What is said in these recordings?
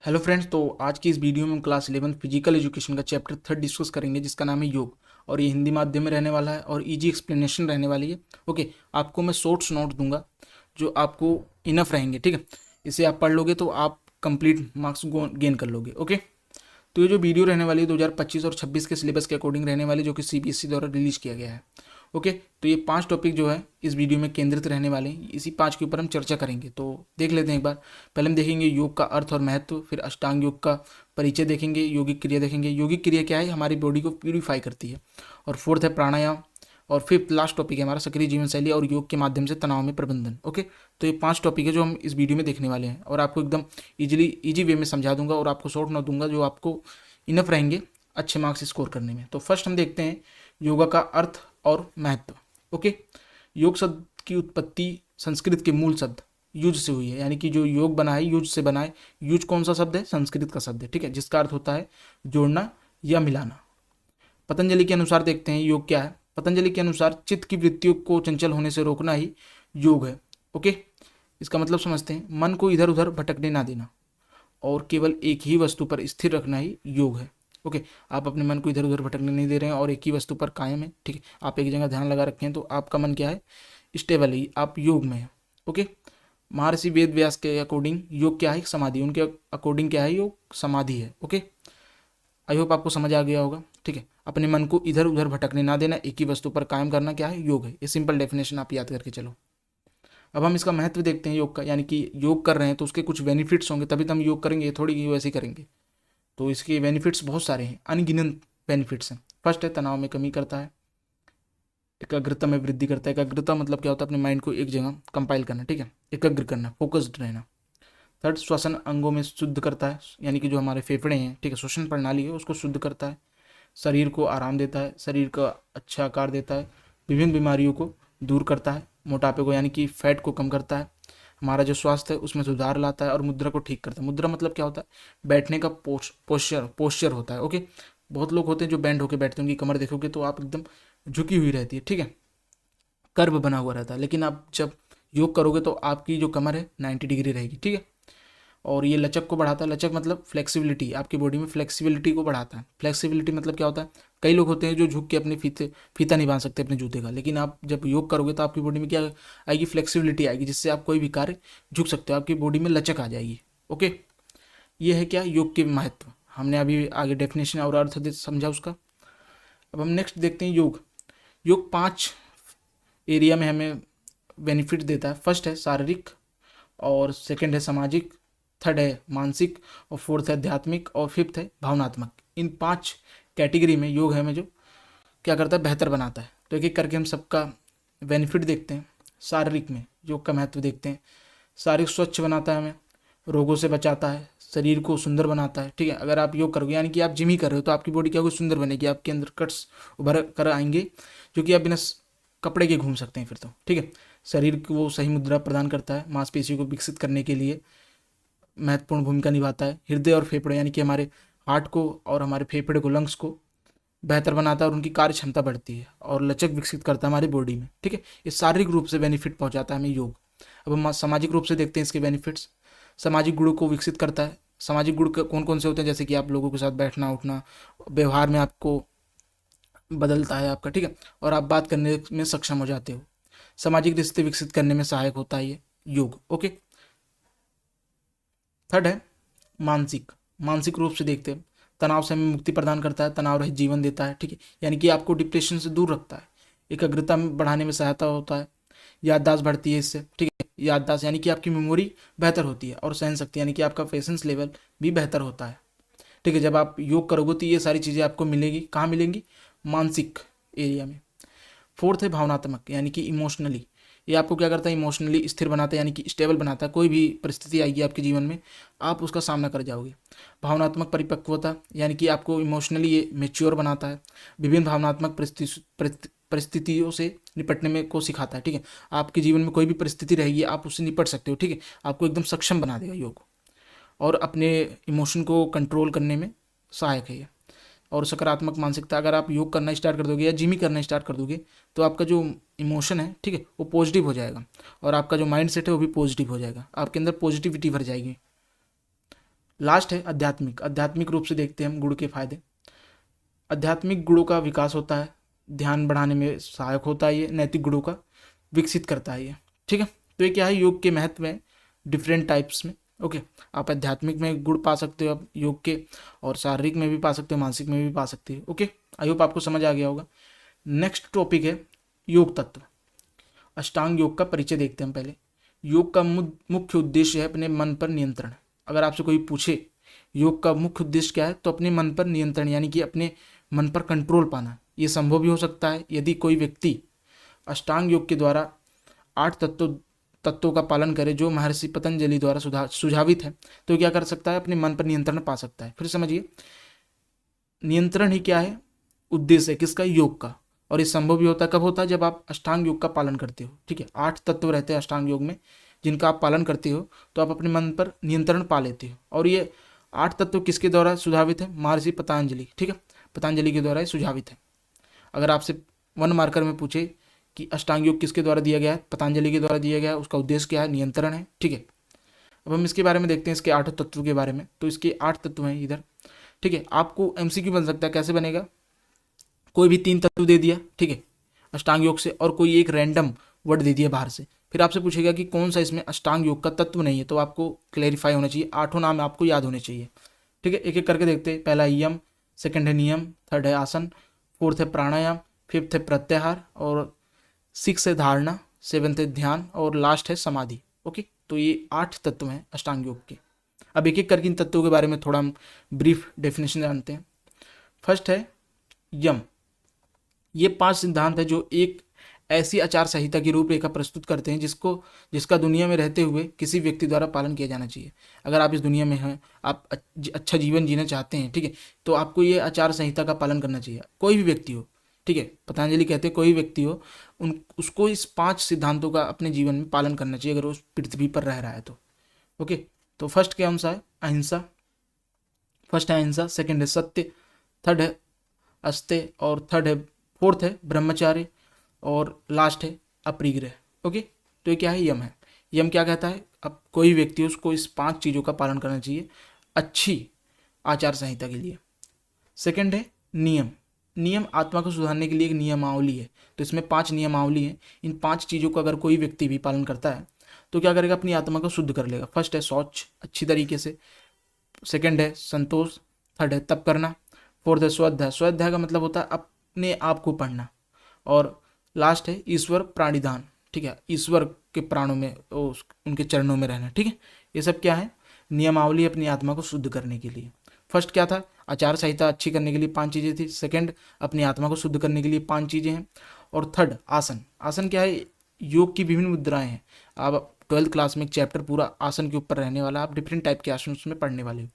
Hello friends, तो आज की इस वीडियो में हम क्लास 11 फिजिकल एजुकेशन का चैप्टर 3 डिस्कस करेंगे, जिसका नाम है योग। और ये हिंदी माध्यम में रहने वाला है और इजी एक्सप्लेनेशन रहने वाली है। ओके, आपको मैं शॉर्ट्स नोट दूंगा जो आपको इनफ रहेंगे। ठीक है, इसे आप पढ़ लोगे तो आप कंप्लीट मार्क्स गेन कर लोगे। ओके, तो ये जो वीडियो रहने वाली है 2025 और 26 के सिलेबस के अकॉर्डिंग रहने वाली, जो कि सीबीएसई द्वारा रिलीज किया गया है। ओके, तो ये 5 टॉपिक जो है इस वीडियो में केंद्रित रहने वाले हैं। इसी 5 के ऊपर हम चर्चा करेंगे, तो देख लेते हैं एक बार। पहले हम देखेंगे योग का अर्थ और महत्व, फिर अष्टांग योग का परिचय देखेंगे, योगिक क्रिया देखेंगे। योगिक क्रिया क्या है, हमारी बॉडी को प्यूरीफाई करती है। और फोर्थ है प्राणायाम। और फिफ्थ लास्ट टॉपिक है हमारा सक्रिय जीवन शैली और योग के माध्यम से तनाव में प्रबंधन। ओके, तो ये 5 टॉपिक है जो हम इस वीडियो में देखने वाले हैं, और आपको एकदम इजी वे में समझा दूंगा और आपको शॉर्ट नोट दूंगा जो आपको इनफ रहेंगे अच्छे मार्क्स स्कोर करने में। तो फर्स्ट हम देखते हैं योगा का अर्थ और महत्व। ओके, योग शब्द की उत्पत्ति संस्कृत के मूल शब्द युज से हुई है, यानी कि जो योग बना है युज से बना है। युज कौन सा शब्द है, संस्कृत का शब्द है। ठीक है, जिसका अर्थ होता है जोड़ना या मिलाना। पतंजलि के अनुसार देखते हैं योग क्या है। पतंजलि के अनुसार चित्त की वृत्तियों को चंचल होने से रोकना ही योग है। ओके, इसका मतलब समझते हैं, मन को इधर उधर भटकने ना देना और केवल एक ही वस्तु पर स्थिर रखना ही योग है। ओके, आप अपने मन को इधर उधर भटकने नहीं दे रहे हैं और एक ही वस्तु पर कायम है। ठीक है, आप एक जगह ध्यान लगा रखे हैं तो आपका मन क्या है, स्टेबल है, आप योग में है। ओके, महर्षि वेद व्यास के अकॉर्डिंग योग क्या है, समाधि। उनके अकॉर्डिंग क्या है, योग समाधि है। ओके, आई होप आपको समझ आ गया होगा। ठीक है, अपने मन को इधर उधर भटकने ना देना, एक ही वस्तु पर कायम करना क्या है, योग है। ये सिंपल डेफिनेशन आप याद करके चलो। अब हम इसका महत्व देखते हैं योग का, यानी कि योग कर रहे हैं तो उसके कुछ बेनिफिट्स होंगे, तभी तो हम योग करेंगे, ये थोड़ी कि वैसे ही करेंगे। तो इसके बेनिफिट्स बहुत सारे हैं, अनगिनत बेनिफिट्स हैं। फर्स्ट है तनाव में कमी करता है, एकाग्रता में वृद्धि करता है। एकाग्रता मतलब क्या होता है, अपने माइंड को एक जगह कंपाइल करना। ठीक है, एकाग्र करना, फोकस्ड रहना। थर्ड, श्वसन अंगों में शुद्ध करता है, यानी कि जो हमारे फेफड़े हैं, ठीक है, श्वसन प्रणाली है, उसको शुद्ध करता है। शरीर को आराम देता है, शरीर का अच्छा आकार देता है। विभिन्न बीमारियों को दूर करता है, मोटापे को यानी कि फैट को कम करता है। हमारा जो स्वास्थ्य है उसमें सुधार लाता है और मुद्रा को ठीक करता है। मुद्रा मतलब क्या होता है, बैठने का पोस्चर होता है। ओके, बहुत लोग होते हैं जो बैंड होकर बैठते हैं, उनकी कमर देखोगे तो आप एकदम झुकी हुई रहती है। ठीक है, कर्व बना हुआ रहता है। लेकिन आप जब योग करोगे तो आपकी जो कमर है 90 डिग्री रहेगी। ठीक है, और ये लचक को बढ़ाता है। लचक मतलब फ्लेक्सिबिलिटी, आपकी बॉडी में फ्लेक्सिबिलिटी को बढ़ाता है। फ्लेक्सिबिलिटी मतलब क्या होता है, कई लोग होते हैं जो झुक के अपने फीता नहीं बांध सकते अपने जूते का, लेकिन आप जब योग करोगे तो आपकी बॉडी में क्या आएगी, फ्लेक्सिबिलिटी आएगी, जिससे आप कोई भी कार्य झुक सकते हो, आपकी बॉडी में लचक आ जाएगी। ओके, ये है क्या, योग के महत्व। हमने अभी आगे डेफिनेशन और अर्थ समझा उसका। अब हम नेक्स्ट देखते हैं योग। योग 5 एरिया में हमें बेनिफिट देता है। फर्स्ट है शारीरिक, और सेकंड है सामाजिक, थर्ड है मानसिक, और फोर्थ है आध्यात्मिक, और फिफ्थ है भावनात्मक। इन 5 कैटेगरी में योग है हमें जो क्या करता है, बेहतर बनाता है। तो एक एक करके हम सबका बेनिफिट देखते हैं। शारीरिक में योग का महत्व देखते हैं। शारीरिक स्वच्छ बनाता है, हमें रोगों से बचाता है, शरीर को सुंदर बनाता है। ठीक है, अगर आप योग करोगे, यानी कि आप जिम ही कर रहे हो, तो आपकी बॉडी क्या होगी, सुंदर बनेगी, आपके अंदर कट्स उभर कर आएंगे, जो कि आप बिना कपड़े के घूम सकते हैं फिर तो। ठीक है, शरीर को वो सही मुद्रा प्रदान करता है, मांसपेशियों को विकसित करने के लिए महत्वपूर्ण भूमिका निभाता है। हृदय और फेफड़े, यानी कि हमारे हार्ट को और हमारे फेफड़े को, लंग्स को बेहतर बनाता है और उनकी कार्य क्षमता बढ़ती है, और लचक विकसित करता है हमारी बॉडी में। ठीक है, ये शारीरिक रूप से बेनिफिट पहुंचाता है हमें योग। अब हम सामाजिक रूप से देखते हैं इसके बेनिफिट्स। सामाजिक गुणों को विकसित करता है। सामाजिक गुण कौन कौन से होते हैं, जैसे कि आप लोगों के साथ बैठना उठना, व्यवहार में आपको बदलता है आपका। ठीक है, और आप बात करने में सक्षम हो जाते हो। सामाजिक रिश्ते विकसित करने में सहायक होता है ये योग। ओके, थर्ड है मानसिक। मानसिक रूप से देखते हैं, तनाव से हमें मुक्ति प्रदान करता है, तनाव रहित जीवन देता है। ठीक है, यानी कि आपको डिप्रेशन से दूर रखता है। एकाग्रता में बढ़ाने में सहायता होता है। याददाश्त बढ़ती है इससे। ठीक है, याददाश्त यानी कि आपकी मेमोरी बेहतर होती है, और सहन शक्ति यानी कि आपका पेशेंस लेवल भी बेहतर होता है। ठीक है, जब आप योग करोगे तो ये सारी चीज़ें आपको मिलेगी। कहाँ मिलेंगी, मानसिक एरिया में। फोर्थ है भावनात्मक, यानी कि इमोशनली। ये आपको क्या करता है, इमोशनली स्थिर बनाता है, यानी कि स्टेबल बनाता है। कोई भी परिस्थिति आएगी आपके जीवन में, आप उसका सामना कर जाओगे। भावनात्मक परिपक्वता, यानी कि आपको इमोशनली ये मेच्योर बनाता है। विभिन्न भावनात्मक परिस्थितियों से निपटने में को सिखाता है। ठीक है, आपके जीवन में कोई भी परिस्थिति रहेगी, आप उससे निपट सकते हो। ठीक है, आपको एकदम सक्षम बना देगा योग, और अपने इमोशन को कंट्रोल करने में सहायक है ये। और सकारात्मक मानसिकता, अगर आप योग करना स्टार्ट कर दोगे या जिम ही करना स्टार्ट कर दोगे, तो आपका जो इमोशन है, ठीक है, वो पॉजिटिव हो जाएगा, और आपका जो माइंड सेट है वो भी पॉजिटिव हो जाएगा, आपके अंदर पॉजिटिविटी भर जाएगी। लास्ट है आध्यात्मिक। आध्यात्मिक रूप से देखते हैं हम गुड़ के फायदे। आध्यात्मिक गुणों का विकास होता है, ध्यान बढ़ाने में सहायक होता है, ये नैतिक गुणों का विकसित करता है ये। ठीक है, तो ये क्या है, योग के महत्व में डिफरेंट टाइप्स में। ओके, आप आध्यात्मिक में गुण पा सकते हो आप योग के, और शारीरिक में भी पा सकते हो, मानसिक में भी पा सकते हो। ओके, आई होप आपको समझ आ गया होगा। नेक्स्ट टॉपिक है योग तत्व। अष्टांग योग का परिचय देखते हैं हम पहले। योग का मुख्य उद्देश्य है अपने मन पर नियंत्रण। अगर आपसे कोई पूछे योग का मुख्य उद्देश्य क्या है, तो अपने मन पर नियंत्रण, यानी कि अपने मन पर कंट्रोल पाना। ये संभव भी हो सकता है यदि कोई व्यक्ति अष्टांग योग के द्वारा 8 तत्वों का पालन करे जो महर्षि पतंजलि द्वारा सुझावित है, तो क्या कर सकता है, अपने मन पर नियंत्रण पा सकता है। फिर समझिए, नियंत्रण ही क्या है, उद्देश्य है किसका, योग का। और ये संभव भी होता है, कब होता है, जब आप अष्टांग योग का पालन करते हो। ठीक है, 8 तत्व रहते हैं अष्टांग योग में, जिनका आप पालन करते हो, तो आप अपने मन पर नियंत्रण पा लेते हो। और ये 8 तत्व किसके द्वारा सुझावित है, महर्षि पतंजलि। ठीक है, पतंजलि के द्वारा ये सुझावित है। अगर आपसे 1 मार्कर में पूछे कि अष्टांग योग किसके द्वारा दिया गया है, पतंजलि के द्वारा दिया गया है, उसका उद्देश्य क्या है, नियंत्रण है। ठीक है, अब हम इसके बारे में देखते हैं, इसके 8 तत्वों के बारे में। तो इसके 8 तत्व हैं इधर। ठीक है, आपको एमसीक्यू बन सकता है, कैसे बनेगा, कोई भी 3 तत्व दे दिया, ठीक है, अष्टांग योग से, और कोई एक रैंडम वर्ड दे दिया बाहर से। फिर आपसे पूछेगा कि कौन सा इसमें अष्टांग योग का तत्व नहीं है, तो आपको क्लैरिफाई होना चाहिए, 8 नाम आपको याद होने चाहिए। ठीक है, एक एक करके देखते हैं। पहला यम, सेकंड है नियम, थर्ड है आसन, फोर्थ है प्राणायाम, फिफ्थ है प्रत्याहार, और 6 है धारणा, 7th है ध्यान, और लास्ट है समाधि। ओके, तो ये 8 तत्व हैं अष्टांग योग के। अब एक एक करके इन तत्वों के बारे में थोड़ा हम ब्रीफ डेफिनेशन जानते हैं। फर्स्ट है यम। ये 5 सिद्धांत है जो एक ऐसी आचार संहिता की रूपरेखा प्रस्तुत करते हैं जिसका दुनिया में रहते हुए किसी व्यक्ति द्वारा पालन किया जाना चाहिए। अगर आप इस दुनिया में हैं, आप अच्छा जीवन जीना चाहते हैं, ठीक है, तो आपको ये आचार संहिता का पालन करना चाहिए, कोई भी व्यक्ति हो। ठीक है, पतंजलि कहते हैं कोई व्यक्ति हो, उसको इस 5 सिद्धांतों का अपने जीवन में पालन करना चाहिए, अगर वो पृथ्वी पर रह रहा है तो। ओके, तो फर्स्ट क्या सा है, अहिंसा। फर्स्ट है अहिंसा, सेकेंड है सत्य, थर्ड है अस्त्य, और फोर्थ है ब्रह्मचार्य, और लास्ट है अपरिग्रह। ओके, तो ये क्या है, यम है। यम क्या कहता है, अब कोई व्यक्ति उसको इस 5 चीज़ों का पालन करना चाहिए अच्छी आचार संहिता के लिए। सेकंड है नियम। नियम आत्मा को सुधारने के लिए एक नियमावली है, तो इसमें 5 नियमावली है। इन 5 चीज़ों का अगर कोई व्यक्ति भी पालन करता है तो क्या करेगा, अपनी आत्मा को शुद्ध कर लेगा। फर्स्ट है शौच अच्छी तरीके से, सेकंड है संतोष, थर्ड है तप करना, फोर्थ है स्वाध्याय। स्वाध्याय का मतलब होता है अपने आप को पढ़ना, और लास्ट है ईश्वर प्राणिधान। ठीक है, ईश्वर के प्राणों में, उनके चरणों में रहना। ठीक है, ये सब क्या है, नियमावली अपनी आत्मा को शुद्ध करने के लिए। फर्स्ट क्या था, आचार संहिता अच्छी करने के लिए 5 चीज़ें थी। सेकंड, अपनी आत्मा को शुद्ध करने के लिए 5 चीज़ें हैं। और थर्ड आसन। आसन क्या है, योग की विभिन्न मुद्राएं हैं। आप 12th क्लास में एक चैप्टर पूरा आसन के ऊपर रहने वाला, आप डिफरेंट टाइप के आसन उसमें पढ़ने वाले हो।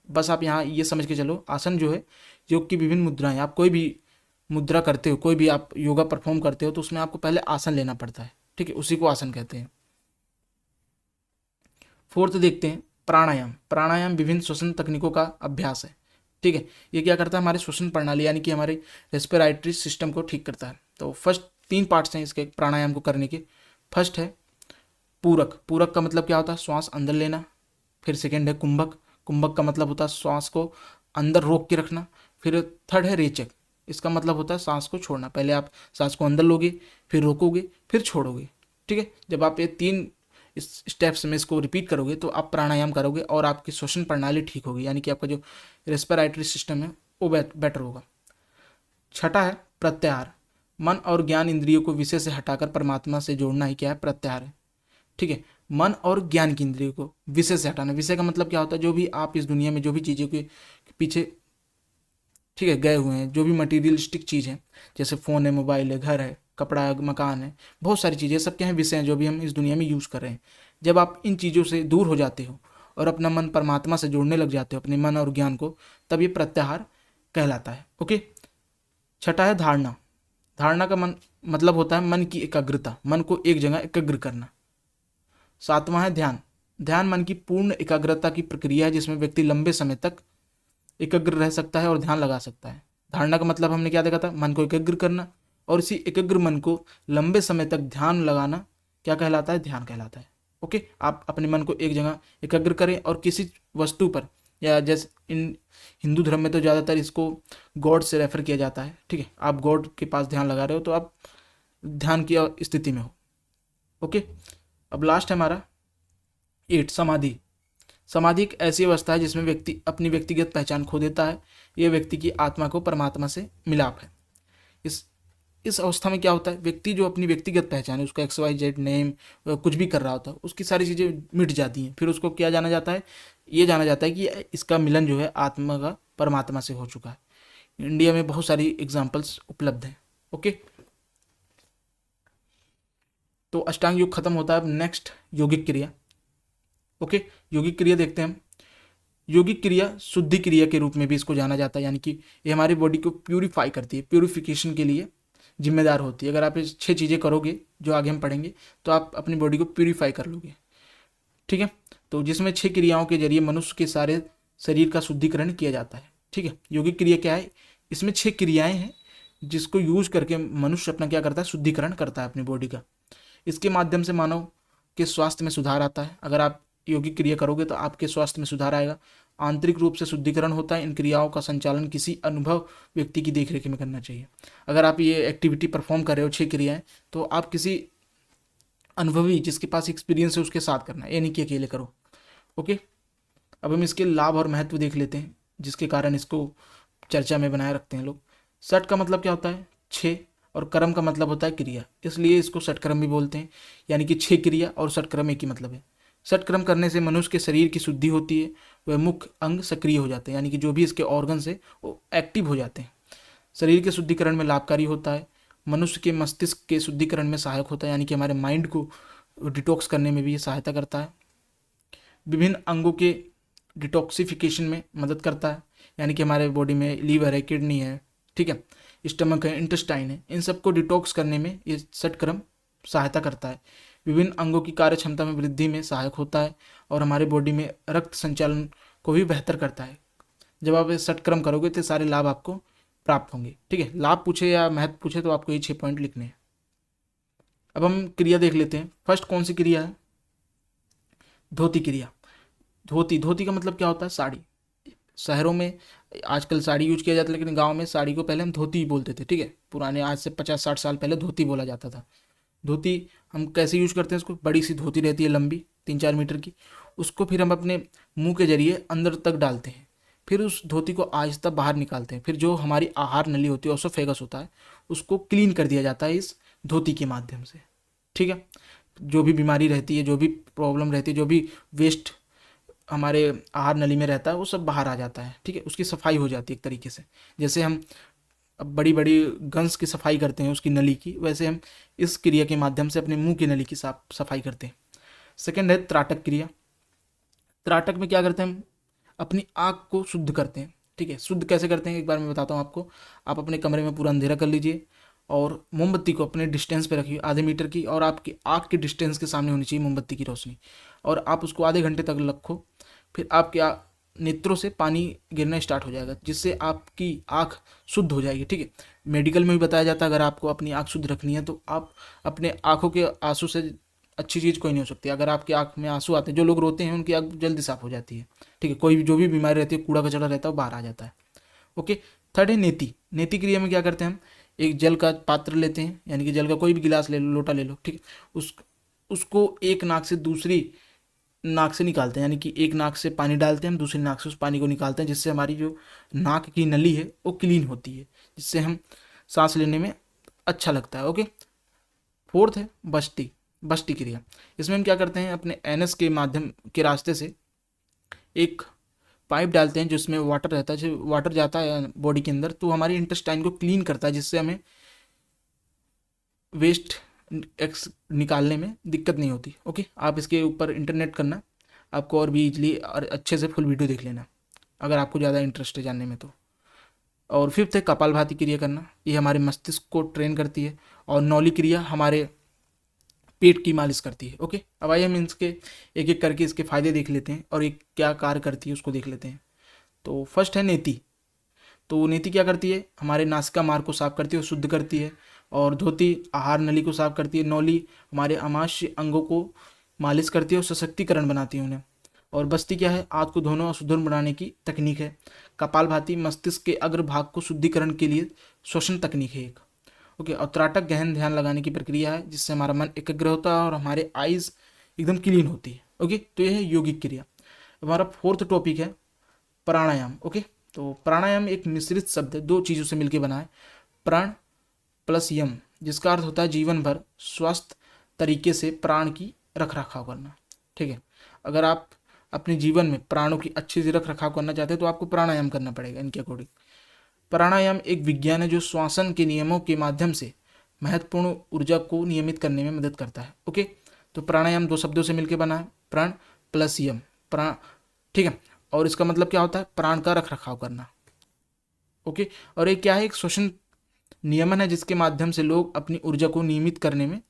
बस आप यहाँ ये समझ के चलो, आसन जो है योग की विभिन्न मुद्राएं। आप कोई भी मुद्रा करते हो, कोई भी आप योगा परफॉर्म करते हो, तो उसमें आपको पहले आसन लेना पड़ता है। ठीक है, उसी को आसन कहते हैं। फोर्थ देखते हैं प्राणायाम। प्राणायाम विभिन्न श्वसन तकनीकों का अभ्यास है। ठीक है, ये क्या करता है, हमारे श्वसन प्रणाली यानी कि हमारे रेस्पिरेटरी सिस्टम को ठीक करता है। तो फर्स्ट 3 पार्ट्स हैं इसके प्राणायाम को करने के। फर्स्ट है पूरक। पूरक का मतलब क्या होता है, श्वास अंदर लेना। फिर सेकेंड है कुंभक। कुंभक का मतलब होता है श्वास को अंदर रोक के रखना। फिर थर्ड है रेचक। इसका मतलब होता है सांस को छोड़ना। पहले आप सांस को अंदर लोगे, फिर रोकोगे, फिर छोड़ोगे। ठीक है, जब आप ये 3 इस स्टेप्स में इसको रिपीट करोगे तो आप प्राणायाम करोगे और आपकी श्वसन प्रणाली ठीक होगी, यानी कि आपका जो रेस्पिरेटरी सिस्टम है वो बेटर होगा। छठा है प्रत्याहार। मन और ज्ञान इंद्रियों को विषय से हटाकर परमात्मा से जोड़ना ही क्या है, प्रत्याहार है। ठीक है, मन और ज्ञान की इंद्रियों को विषय से हटाना। विषय का मतलब क्या होता है, जो भी आप इस दुनिया में जो भी चीज़ों के पीछे, ठीक है, गए हुए हैं, जो भी मटीरियलिस्टिक चीज़ है, जैसे फ़ोन है, मोबाइल है, घर है, कपड़ा है, मकान है, बहुत सारी चीज़ें, सब क्या है, विषय हैं जो भी हम इस दुनिया में यूज़ कर रहे हैं। जब आप इन चीज़ों से दूर हो जाते हो और अपना मन परमात्मा से जोड़ने लग जाते हो, अपने मन और ज्ञान को, तब ये प्रत्याहार कहलाता है। ओके, छठा है धारणा। धारणा का मतलब होता है मन की एकाग्रता, मन को एक जगह एकाग्र करना। सातवां है ध्यान। ध्यान मन की पूर्ण एकाग्रता की प्रक्रिया है जिसमें व्यक्ति लंबे समय तक एकाग्र रह सकता है और ध्यान लगा सकता है। धारणा का मतलब हमने क्या देखा था, मन को एकाग्र करना, और इसी एकाग्र मन को लंबे समय तक ध्यान लगाना क्या कहलाता है, ध्यान कहलाता है। ओके, आप अपने मन को एक जगह एकाग्र करें और किसी वस्तु पर या जैसे इन हिंदू धर्म में तो ज़्यादातर इसको गॉड से रेफर किया जाता है, ठीक है। आप गॉड के पास ध्यान लगा रहे हो तो आप ध्यान की स्थिति में हो, ओके। अब लास्ट है हमारा 8, समाधि। समाधि एक ऐसी अवस्था है जिसमें व्यक्ति अपनी व्यक्तिगत पहचान खो देता है। यह व्यक्ति की आत्मा को परमात्मा से मिलाप है। इस अवस्था में क्या होता है, व्यक्ति जो अपनी व्यक्तिगत पहचान है, उसका XYZ नेम, कुछ भी कर रहा होता है, उसकी सारी चीज़ें मिट जाती हैं। फिर उसको क्या जाना जाता है, ये जाना जाता है कि इसका मिलन जो है आत्मा का परमात्मा से हो चुका है। इंडिया में बहुत सारी एग्जाम्पल्स उपलब्ध हैं, ओके। तो अष्टांग योग खत्म होता है। अब नेक्स्ट योगिक क्रिया, ओके। योगिक क्रिया देखते हैं हम। योगिक क्रिया शुद्धि क्रिया के रूप में भी इसको जाना जाता है, यानी कि ये हमारी बॉडी को प्यूरिफाई करती है, प्यूरिफिकेशन के लिए जिम्मेदार होती है। अगर आप ये 6 चीज़ें करोगे जो आगे हम पढ़ेंगे तो आप अपनी बॉडी को प्यूरिफाई कर लोगे, ठीक है। तो जिसमें 6 क्रियाओं के जरिए मनुष्य के सारे शरीर का शुद्धिकरण किया जाता है, ठीक है। योगिक क्रिया क्या है, इसमें 6 क्रियाएं हैं जिसको यूज करके मनुष्य अपना क्या करता है, शुद्धिकरण करता है अपनी बॉडी का। इसके माध्यम से मानव के स्वास्थ्य में सुधार आता है। अगर आप योगिक क्रिया करोगे तो आपके स्वास्थ्य में सुधार आएगा। आंतरिक रूप से शुद्धिकरण होता है। इन क्रियाओं का संचालन किसी अनुभव व्यक्ति की देखरेख में करना चाहिए। अगर आप ये एक्टिविटी परफॉर्म कर रहे हो 6 क्रियाएं, तो आप किसी अनुभवी जिसके पास एक्सपीरियंस है उसके साथ करना है, ये नहीं कि अकेले करो, ओके। अब हम इसके लाभ और महत्व देख लेते हैं जिसके कारण इसको चर्चा में बनाए रखते हैं लोग। सठ का मतलब क्या होता है, 6, और कर्म का मतलब होता है क्रिया, इसलिए इसको षटक्रम भी बोलते हैं। यानी कि 6 क्रिया और षटक्रम एक ही मतलब है। षटक्रम करने से मनुष्य के शरीर की शुद्धि होती है, वह मुख्य अंग सक्रिय हो जाते हैं, यानी कि जो भी इसके ऑर्गन्स है वो एक्टिव हो जाते हैं। शरीर के शुद्धिकरण में लाभकारी होता है। मनुष्य के मस्तिष्क के शुद्धिकरण में सहायक होता है, यानी कि हमारे माइंड को डिटॉक्स करने में भी ये सहायता करता है। विभिन्न अंगों के डिटॉक्सिफिकेशन में मदद करता है, यानी कि हमारे बॉडी में लीवर है, किडनी है, ठीक है, स्टमक है, इंटेस्टाइन है, इन सबको डिटॉक्स करने में ये षटक्रम सहायता करता है। विभिन्न अंगों की कार्य क्षमता में वृद्धि में सहायक होता है और हमारे बॉडी में रक्त संचालन को भी बेहतर करता है। जब आप षटक्रम करोगे तो सारे लाभ आपको प्राप्त होंगे, ठीक है। लाभ पूछे या महत्व पूछे तो आपको ये 6 पॉइंट लिखने हैं। अब हम क्रिया देख लेते हैं। फर्स्ट कौन सी क्रिया है, धोती क्रिया। धोती का मतलब क्या होता है, साड़ी। शहरों में आजकल साड़ी यूज किया जाता है, लेकिन गांव में साड़ी को पहले हम धोती ही बोलते थे, ठीक है। पुराने आज से 50-60 साल पहले धोती बोला जाता था। धोती हम कैसे यूज करते हैं, उसको बड़ी सी धोती रहती है लंबी 3-4 मीटर की, उसको फिर हम अपने मुंह के जरिए अंदर तक डालते हैं, फिर उस धोती को आहिस्ता बाहर निकालते हैं। फिर जो हमारी आहार नली होती है, ओसोफेगस होता है, उसको क्लीन कर दिया जाता है इस धोती के माध्यम से, ठीक है। जो भी बीमारी रहती है, जो भी प्रॉब्लम रहती है, जो भी वेस्ट हमारे आहार नली में रहता है, वो सब बाहर आ जाता है, ठीक है। उसकी सफाई हो जाती है एक तरीके से। जैसे हम अब बड़ी बड़ी गंस की सफाई करते हैं उसकी नली की, वैसे हम इस क्रिया के माध्यम से अपने मुंह की नली की सफाई करते हैं। सेकेंड है त्राटक क्रिया। त्राटक में क्या करते हैं, हम अपनी आँख को शुद्ध करते हैं, ठीक है। शुद्ध कैसे करते हैं एक बार मैं बताता हूँ आपको। आप अपने कमरे में पूरा अंधेरा कर लीजिए और मोमबत्ती को अपने डिस्टेंस पे रखिए, आधे मीटर की, और आपकी आँख के डिस्टेंस के सामने होनी चाहिए मोमबत्ती की रोशनी, और आप उसको आधे घंटे तक रखो। फिर आपके नेत्रों से पानी गिरना स्टार्ट हो जाएगा, जिससे आपकी आँख शुद्ध हो जाएगी, ठीक है। मेडिकल में भी बताया जाता है अगर आपको अपनी आँख शुद्ध रखनी है तो आप अपने आँखों के आंसू से अच्छी चीज़ कोई नहीं हो सकती। अगर आपकी आँख में आंसू आते हैं, जो लोग रोते हैं उनकी आँख जल्दी साफ हो जाती है, ठीक है। कोई भी जो भी बीमारी रहती है, कूड़ा कचड़ा रहता है, वो बाहर आ जाता है, ओके। थर्ड है नेति। नेति क्रिया में क्या करते हैं, हम एक जल का पात्र लेते हैं, यानी कि जल का कोई भी गिलास ले लो, लोटा ले लो, ठीक है। उसको एक नाक से दूसरी नाक से निकालते हैं, यानी कि एक नाक से पानी डालते हैं, हम दूसरी नाक से उस पानी को निकालते हैं, जिससे हमारी जो नाक की नली है वो क्लीन होती है, जिससे हम सांस लेने में अच्छा लगता है, ओके। फोर्थ है बस्ती क्रिया। इसमें हम क्या करते हैं, अपने एनस के माध्यम के रास्ते से एक पाइप डालते हैं जिसमें वाटर रहता है। जब वाटर जाता है बॉडी के अंदर तो हमारी इंटेस्टाइन को क्लीन करता है, जिससे हमें वेस्ट निकालने में दिक्कत नहीं होती, ओके। आप इसके ऊपर इंटरनेट करना, आपको और भी इजली और अच्छे से फुल वीडियो देख लेना अगर आपको ज़्यादा इंटरेस्ट है जानने में तो। और फिफ्थ है कपालभाति क्रिया करना। ये हमारे मस्तिष्क को ट्रेन करती है। और नौली क्रिया हमारे पेट की मालिश करती है, ओके। अब आइए हम इसके एक एक करके इसके फायदे देख लेते हैं और एक क्या कार्य करती है उसको देख लेते हैं। तो फर्स्ट है नेति। तो नेति क्या करती है, हमारे नासिका मार्ग को साफ करती है और शुद्ध करती है। और धोती आहार नली को साफ करती है। नौली हमारे आमाशय अंगों को मालिश करती है और सशक्तिकरण बनाती है उन्हें। और बस्ती क्या है, आंत को धोने और सुदृढ़ बनाने की तकनीक है। कपालभाति मस्तिष्क के अग्रभाग को शुद्धिकरण के लिए श्वसन तकनीक है एक। ओके, और त्राटक गहन ध्यान लगाने की प्रक्रिया है जिससे हमारा मन एकाग्र होता है और हमारे आईज एकदम क्लीन होती है। ओके, तो यह है यौगिक क्रिया। हमारा फोर्थ टॉपिक है प्राणायाम। ओके, तो प्राणायाम एक मिश्रित शब्द है, दो चीज़ों से मिलकर बना है, प्राण प्लस यम, जिसका अर्थ होता है जीवन भर स्वस्थ तरीके से प्राण की रख रखाव करना। ठीक है, अगर आप अपने जीवन में प्राणों की अच्छे से रख रखाव करना चाहते हैं तो आपको प्राणायाम करना पड़ेगा इनके अकॉर्डिंग। प्राणायाम एक विज्ञान है जो श्वसन के नियमों के माध्यम से महत्वपूर्ण ऊर्जा को नियमित करने में मदद करता है। ओके, तो प्राणायाम दो शब्दों से मिलकर बना है, प्राण प्लस यम, प्राण। ठीक है, और इसका मतलब क्या होता है, प्राण का रख रखाव करना। ओके, और एक क्या है, एक श्वसन नियमन है जिसके माध्यम से लोग अपनी ऊर्जा को नियमित करने में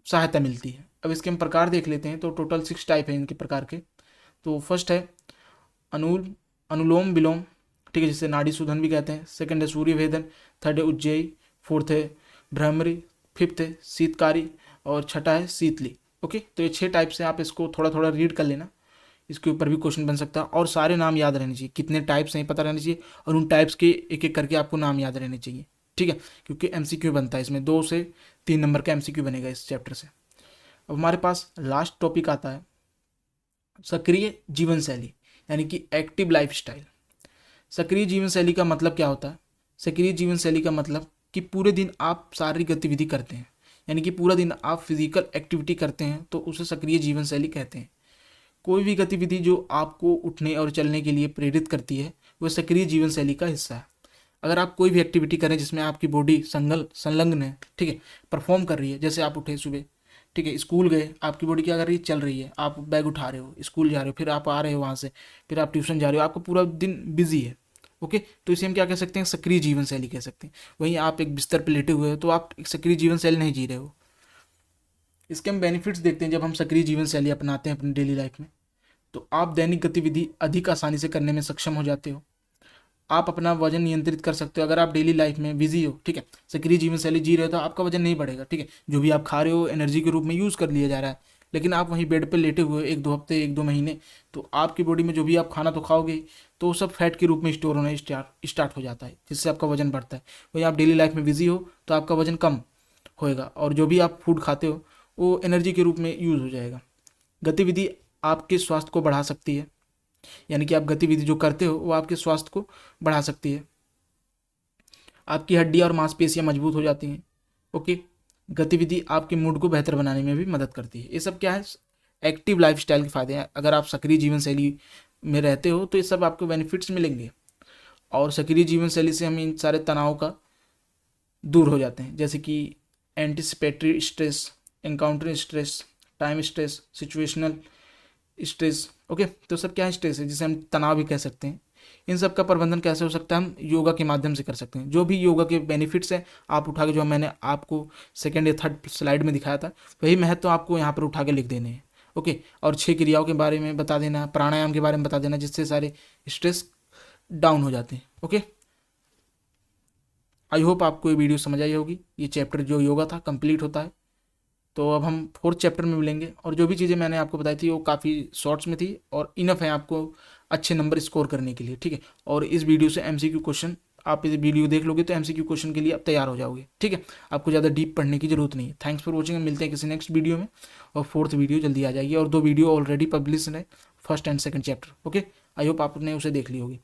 सहायता मिलती है। अब इसके हम प्रकार देख लेते हैं। तो टोटल 6 टाइप है इनके प्रकार के। तो फर्स्ट है अनुलोम विलोम, ठीक है, जिसे नाड़ी शोधन भी कहते हैं। सेकंड है सूर्य भेदन, थर्ड है उज्जयी, फोर्थ है भ्रमरी, फिफ्थ है शीतकारी और छठा है शीतली। ओके, तो ये 6 टाइप से आप इसको थोड़ा थोड़ा रीड कर लेना, इसके ऊपर भी क्वेश्चन बन सकता है। और सारे नाम याद रहने चाहिए, कितने टाइप्स हैं पता रहने चाहिए, और उन टाइप्स के एक एक करके आपको नाम याद रहने चाहिए। ठीक है, क्योंकि एमसीक्यू बनता है इसमें, 2 से 3 नंबर का एमसीक्यू बनेगा इस चैप्टर से। अब हमारे पास लास्ट टॉपिक आता है सक्रिय जीवन शैली, यानी कि एक्टिव लाइफ स्टाइल। सक्रिय जीवन शैली का मतलब क्या होता है, सक्रिय जीवन शैली का मतलब कि पूरे दिन आप शारीरिक गतिविधि करते हैं, यानी कि पूरा दिन आप फिजिकल एक्टिविटी करते हैं, तो उसे सक्रिय जीवन शैली कहते हैं। कोई भी गतिविधि जो आपको उठने और चलने के लिए प्रेरित करती है वह सक्रिय जीवन शैली का हिस्सा है। अगर आप कोई भी एक्टिविटी करें जिसमें आपकी बॉडी संलग्न है, ठीक है, परफॉर्म कर रही है, जैसे आप उठे सुबह, ठीक है, स्कूल गए, आपकी बॉडी क्या कर रही है, चल रही है, आप बैग उठा रहे हो, स्कूल जा रहे हो, फिर आप आ रहे हो वहाँ से, फिर आप ट्यूशन जा रहे हो, आपका पूरा दिन बिजी है। ओके, तो इसे हम क्या कह सकते हैं, सक्रिय जीवन शैली कह सकते हैं। वहीं आप एक बिस्तर पर लेटे हुए हो तो आप एक सक्रिय जीवन शैली नहीं जी रहे हो। इसके हम बेनिफिट्स देखते हैं। जब हम सक्रिय जीवन शैली अपनाते हैं अपनी डेली लाइफ में, तो आप दैनिक गतिविधि अधिक आसानी से करने में सक्षम हो जाते हो। आप अपना वजन नियंत्रित कर सकते हो। अगर आप डेली लाइफ में बिजी हो, ठीक है, सक्रिय जीवन शैली जी रहे हो, तो आपका वजन नहीं बढ़ेगा। ठीक है, जो भी आप खा रहे हो एनर्जी के रूप में यूज़ कर लिया जा रहा है, लेकिन आप वहीं बेड पे लेटे हुए 1-2 हफ्ते 1-2 महीने, तो आपकी बॉडी में जो भी आप खाना तो खाओगे तो सब फैट के रूप में स्टोर होना स्टार्ट हो जाता है, जिससे आपका वजन बढ़ता है। वहीं आप डेली लाइफ में बिजी हो तो आपका वजन कम होएगा, और जो भी आप फूड खाते हो वो एनर्जी के रूप में यूज़ हो जाएगा। गतिविधि आपके स्वास्थ्य को बढ़ा सकती है, यानी कि आप गतिविधि जो करते हो वो आपके स्वास्थ्य को बढ़ा सकती है। आपकी हड्डियां और मांसपेशियां मजबूत हो जाती हैं। ओके, गतिविधि आपके मूड को बेहतर बनाने में भी मदद करती है। ये सब क्या है, एक्टिव लाइफस्टाइल के फायदे हैं। अगर आप सक्रिय जीवन शैली में रहते हो तो ये सब आपको बेनिफिट्स मिलेंगे, और सक्रिय जीवन शैली से हम इन सारे तनाव का दूर हो जाते हैं, जैसे कि anticipatory stress, encounter stress, time stress, situational stress. Okay, तो सब क्या है, स्ट्रेस है, जिसे हम तनाव भी कह सकते हैं। इन सब का प्रबंधन कैसे हो सकता है, हम योगा के माध्यम से कर सकते हैं। जो भी योगा के बेनिफिट्स हैं आप उठा के, जो मैंने आपको सेकंड या थर्ड स्लाइड में दिखाया था, वही महत्व आपको यहाँ पर उठा के लिख देने हैं। ओके, और 6 क्रियाओं के बारे में बता देना, प्राणायाम के बारे में बता देना, जिससे सारे स्ट्रेस डाउन हो जाते हैं। ओके, आई होप आपको ये वीडियो समझ आई होगी। ये चैप्टर जो योगा था कंप्लीट होता है। तो अब हम 4th चैप्टर में मिलेंगे, और जो भी चीज़ें मैंने आपको बताई थी वो काफ़ी शॉर्ट्स में थी और इनफ है आपको अच्छे नंबर स्कोर करने के लिए। ठीक है, और इस वीडियो से एमसीक्यू क्वेश्चन, आप ये वीडियो देख लोगे तो एमसीक्यू क्वेश्चन के लिए आप तैयार हो जाओगे। ठीक है, आपको ज़्यादा डीप पढ़ने की जरूरत नहीं है। थैंक्स फॉर वॉचिंग, मिलते हैं किसी नेक्स्ट वीडियो में, और 4th वीडियो जल्दी आ जाएगी, और 2 वीडियो ऑलरेडी पब्लिश है, 1st and 2nd chapter. Okay, I hope आपने उसे देख ली होगी।